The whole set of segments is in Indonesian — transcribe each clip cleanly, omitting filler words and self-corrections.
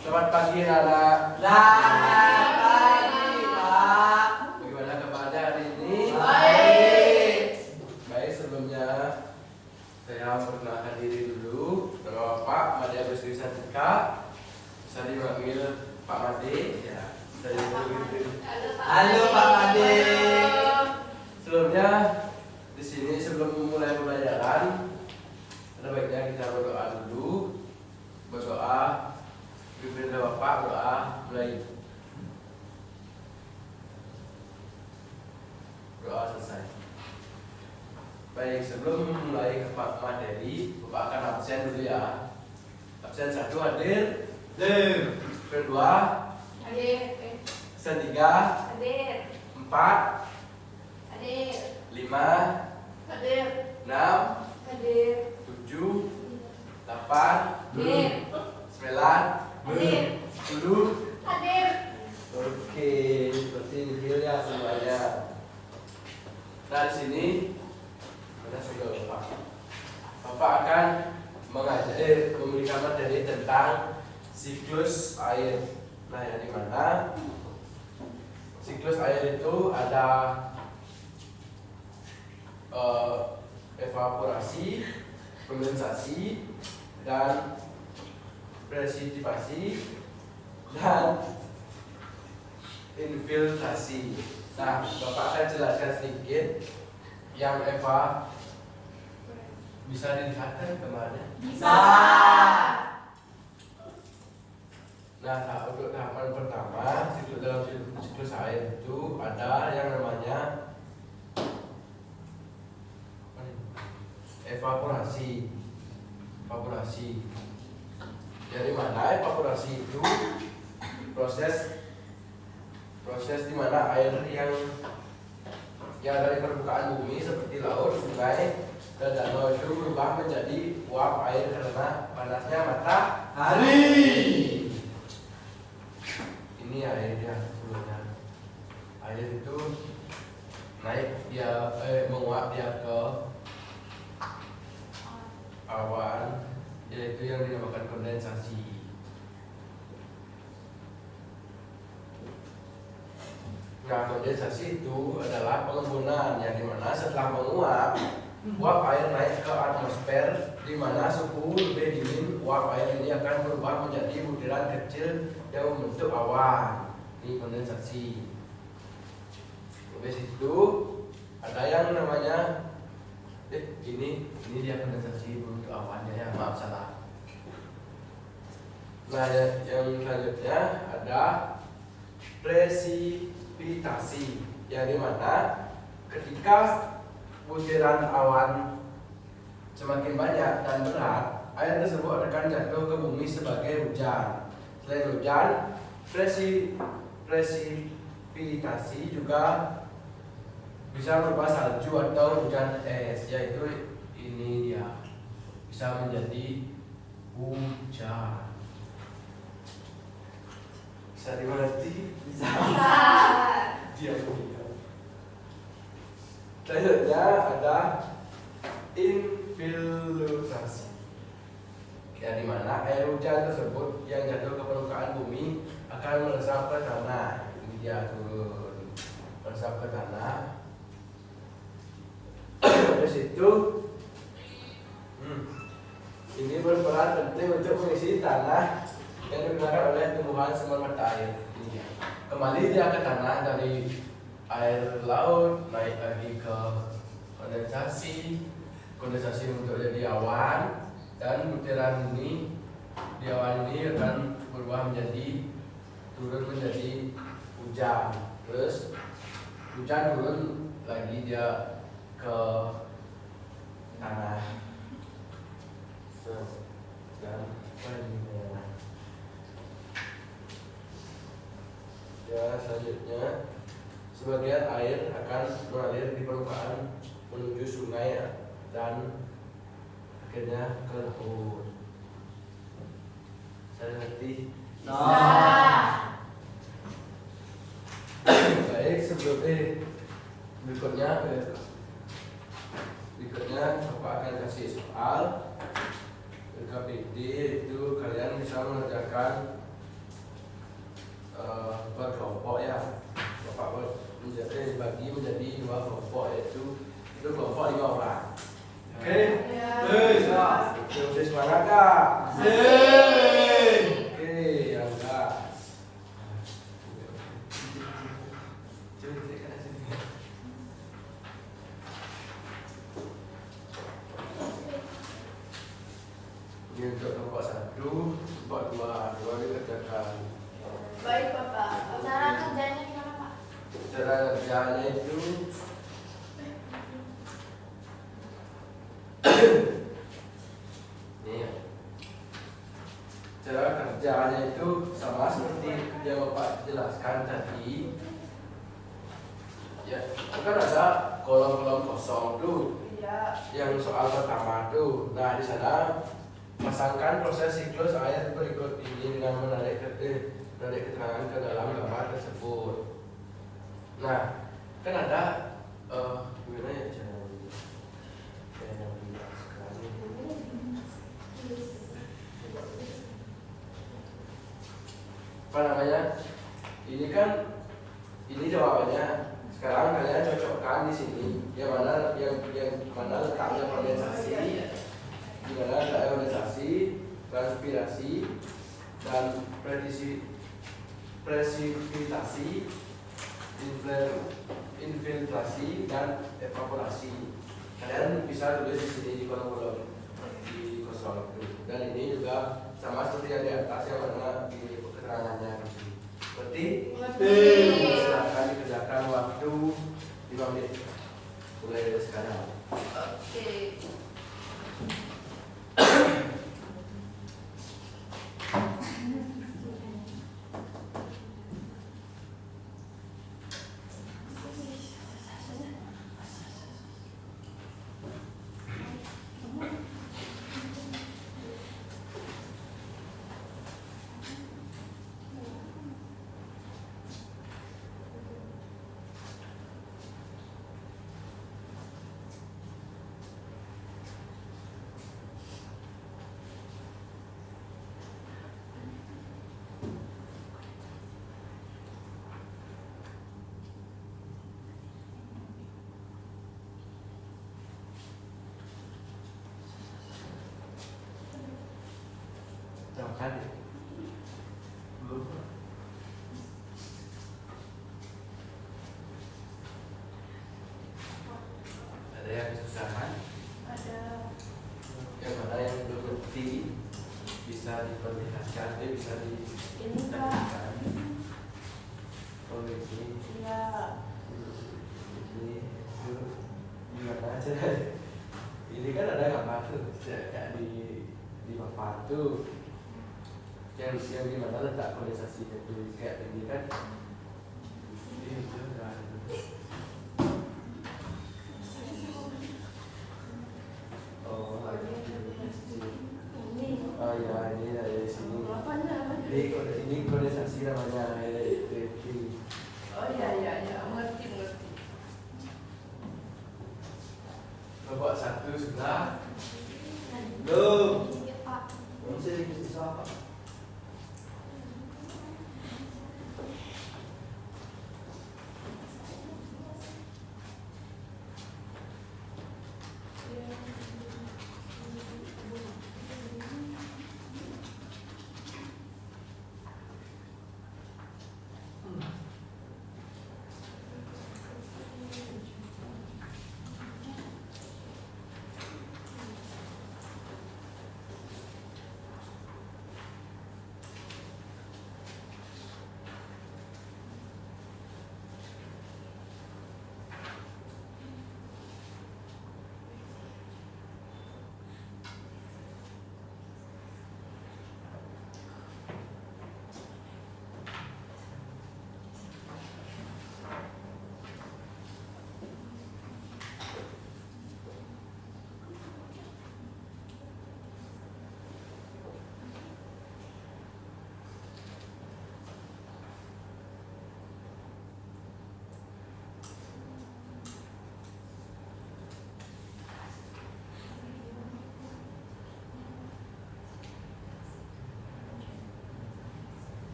Selamat pagi Nana. Selamat pagi, Pak. Bagaimana kabarnya hari ini? Baik. Baik, sebelumnya saya perkenalkan diri dulu. Nama Bapak Made Agustus Santika. Bisa dipanggil Pak Made. Ya, dari Halo Pak Made. Sebelumnya di sini sebelum memulai pembelajaran, ada baiknya kita berdoa dulu. Berdoa, pimpin Bapak doa mulai. Doa selesai. Baik, sebelum memulai ke Pak materi, Bapak akan absen dulu ya. Absen 1 hadir. Kedua, Hadir. absen 3, Hadir. 4, Hadir. 5, Hadir. 6, Hadir. 7, 8, Hadir. 9, Hadir. 10. Hadir. Oke, seperti nihil ya semuanya. Nah, di sini ada sudah Bapak. Bapak akan memberikan materi tentang siklus air. Nah, yang dimana siklus air itu ada evaporasi, kondensasi, dan presipitasi dan infiltrasi. Nah, Bapak akan jelaskan sedikit yang Eva bisa dilihatkan kemana? Bisa. Nah, untuk tahapan pertama, dalam siklus air itu ada yang namanya evaporasi. Dari mana evaporasi itu proses di mana air yang dari permukaan bumi seperti laut, sungai, dan danau itu berubah menjadi uap air karena panasnya matahari. Ini airnya sebelumnya. Air itu naik dia menguap dia ke awan, yaitu yang dinamakan kondensasi. Nah, kondensasi itu adalah pengembunan yang dimana setelah menguap, uap air naik ke atmosfer, di mana suhu lebih dingin, uap air ini akan berubah menjadi butiran kecil yang membentuk awan. Ini kondensasi. Habis itu ada yang namanya ini dia kondensasi bentuk awannya ya, maaf salah. Nah, yang selanjutnya ada presipitasi, yang dimana ketika butiran awan semakin banyak dan berat, air tersebut akan jatuh ke bumi sebagai hujan. Selain hujan, presipitasi juga bisa berupa salju atau hujan es, yaitu ini dia bisa menjadi hujan. Bisa dimengerti? Bisa. Dia punya. Selanjutnya ada infiltrasi, yang dimana air hujan tersebut yang jatuh ke permukaan bumi akan meresap ke tanah. Ini dia turun, meresap ke tanah. Terus itu ini berperan penting untuk mengisi tanah yang digunakan oleh tumbuhan semua mata air. Ini kembali dia ke tanah dari air laut, naik lagi ke kondensasi untuk jadi awan, dan butiran ini di awan ini akan berubah menjadi turun menjadi hujan. Terus hujan turun lagi dia ke tanah. Dan ya, selanjutnya sebagian air akan mengalir di permukaan menuju sungai dan akhirnya ke laut. Saya ngerti? Bisa. Baik, sebelum berikutnya Bapak akan kasih soal. KPD itu kalian bisa mengerjakan berkelompok ya. Bapak bagi menjadi 2 kelompok, yaitu itu kelompok 5 orang. Oke, oke, semangat kak. Oke, yang enggak. Ini untuk kelompok 1, kelompok 2 dikerjakan. Baik Bapak. Cara kerjanya gimana Pak? Cara kerjanya itu nih, cara kerjanya itu sama seperti yang Bapak jelaskan tadi. Ya, kan ada kolom-kolom kosong tuh. Iya. Yang soal pertama tuh. Nah, di sana pasangkan proses siklus air berikut ini dengan menarik keterangan ke dalam gambar tersebut. Nah, kan ada gimana ya caranya? Saya menjelaskan. Apa namanya? Ini kan jawabannya. Sekarang kalian cocokkan di sini yang mana letaknya kondensasi, di mana letaknya kondensasi, transpirasi, dan presipitasi, infiltrasi, dan evaporasi. Kalian bisa tulis di sini di kolom-kolom di kosong itu. Dan ini juga sama seperti yang di atas yang mana di keterangannya. Seperti silakan dikerjakan waktu 5 menit mulai dari sekarang. Oke. Makan belum? Ada yang kesusahan? Ada. Yang mana yang belum ngerti bisa diperlihatkan, bisa Ini Pak. Oh ini. Iya. Ini gimana aja? Ini kan ada gambar tuh, kayak di papan tuh. Yang gimana letak kondensasi itu kayak ini kan? Ini juga. Oh ya, ini dari sini. Ini kondensasi namanya itu. Oh iya, mengerti. Kelompok 1 sudah. Belum. Pak. Masih apa?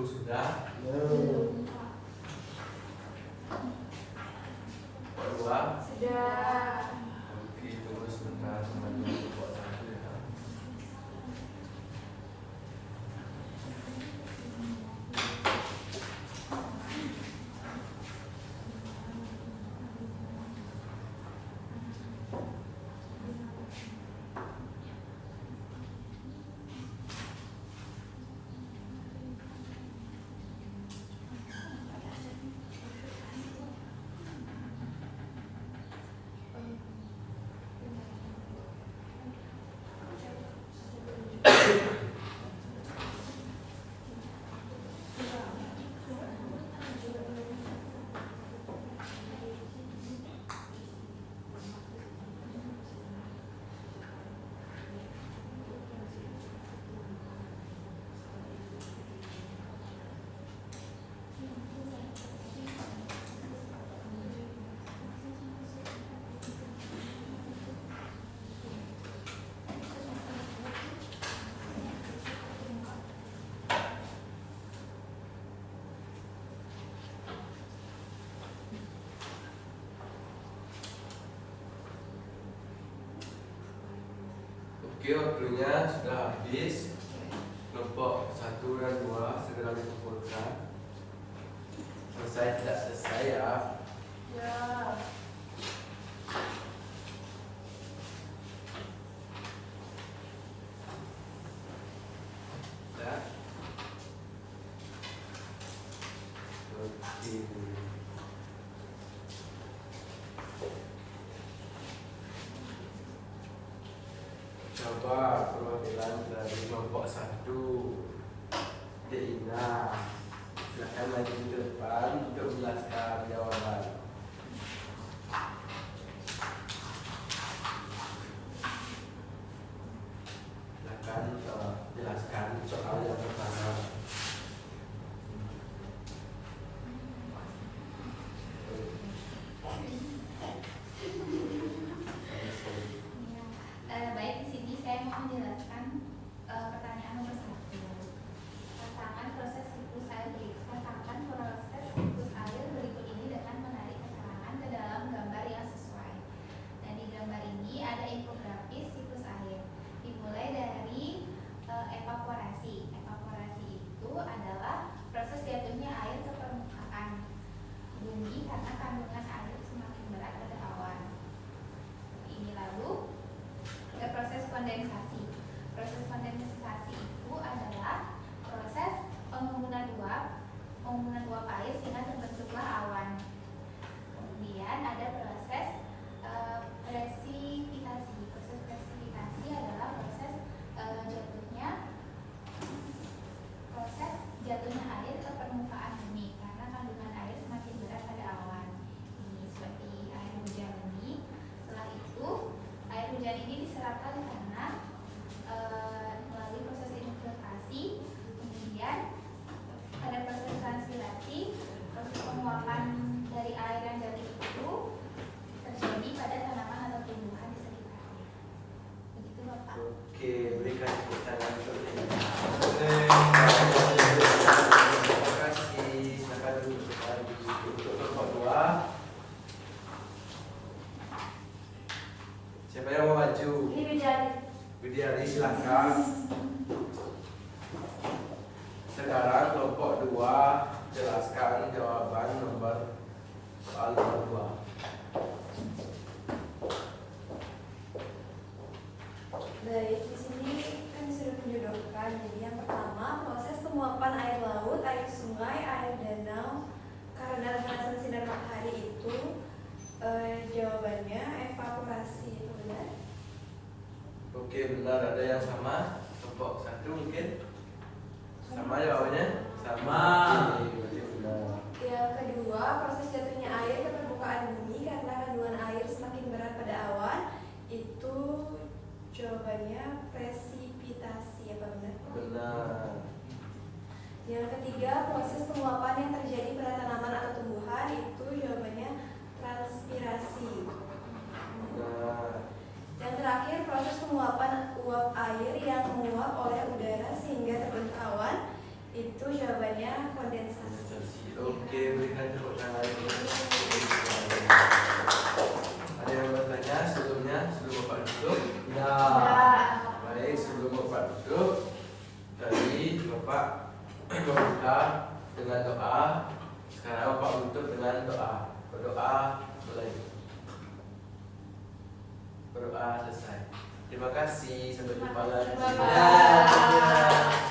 sudah. Belum. Kelompok 2. Sudah. Oke, tunggu sebentar semuanya kelompok 1 ya. Oke, waktunya sudah habis. Kelompok 1 dan 2 segera dikumpulkan. Selesai tidak selesai ya. Ya. Ya. Oke. Coba perwakilan dari kelompok 1 Deina, silakan maju ke depan untuk menjelaskan jawaban. Silakan jelaskan soal yang pertama. Baik, di sini saya mau menjelaskan pertanyaan nomor 1. Pasangan proses siklus air berikut ini dengan menarik keterangan ke dalam gambar yang sesuai. Dan di gambar ini ada infografis siklus air. Dimulai dari evaporasi. Evaporasi itu adalah proses jatuhnya air ke permukaan bumi karena kandungan air semakin berat pada awan. Ini lalu proses kondensasi. Proses kondensasi itu adalah proses pembangunan uap air sehingga terbentuklah awan. Kemudian ada proses presipitasi. Proses presipitasi adalah proses jatuhnya air ke permukaan bumi karena kandungan air semakin berat pada awan. Ini seperti air hujan ini. Setelah itu air hujan ini diserapkan karena melalui proses infiltrasi. Kemudian ada proses transpirasi, proses penguapan dari air yang jatuh itu terjadi pada tanaman atau tumbuhan di sekitarnya. Begitu Bapak. Oke, berikan tepuk tangan untuk Deina. Terima kasih. Silakan duduk kembali untuk kelompok 2. Siapa yang mau maju? Ini Widya. Widyari, silakan. Sekarang kelompok 2 jelaskan jawaban nomor soal nomor 2. Baik, di sini kan sudah menjodohkan. Jadi yang pertama, proses penguapan air laut, air sungai, air danau karena pemanasan sinar matahari itu jawabannya evaporasi. Itu benar? Oke, benar. Ada yang sama? Kelompok 1 mungkin? Sama jawabannya? Sama. Oke, berarti benar. Yang kedua, proses jatuhnya air ke permukaan bumi karena kandungan air semakin berat pada awan. Itu jawabannya presipitasi. Apa benar? Benar. Yang ketiga, proses penguapan yang terjadi pada tanaman atau tumbuhan. Itu jawabannya transpirasi. Benar. Yang terakhir, proses penguapan uap air yang menguap oleh udara sehingga terbentuk awan. Itu jawabannya berikan tepuk tangan. Ada yang bertanya sebelumnya sebelum Bapak duduk? Ya. Baik, sebelum Bapak duduk, tadi Bapak berbuka dengan doa. Sekarang Bapak tutup dengan doa. Berdoa mulai. Berdoa selesai. Terima kasih. Sampai jumpa lagi. Terima kasih. Ya.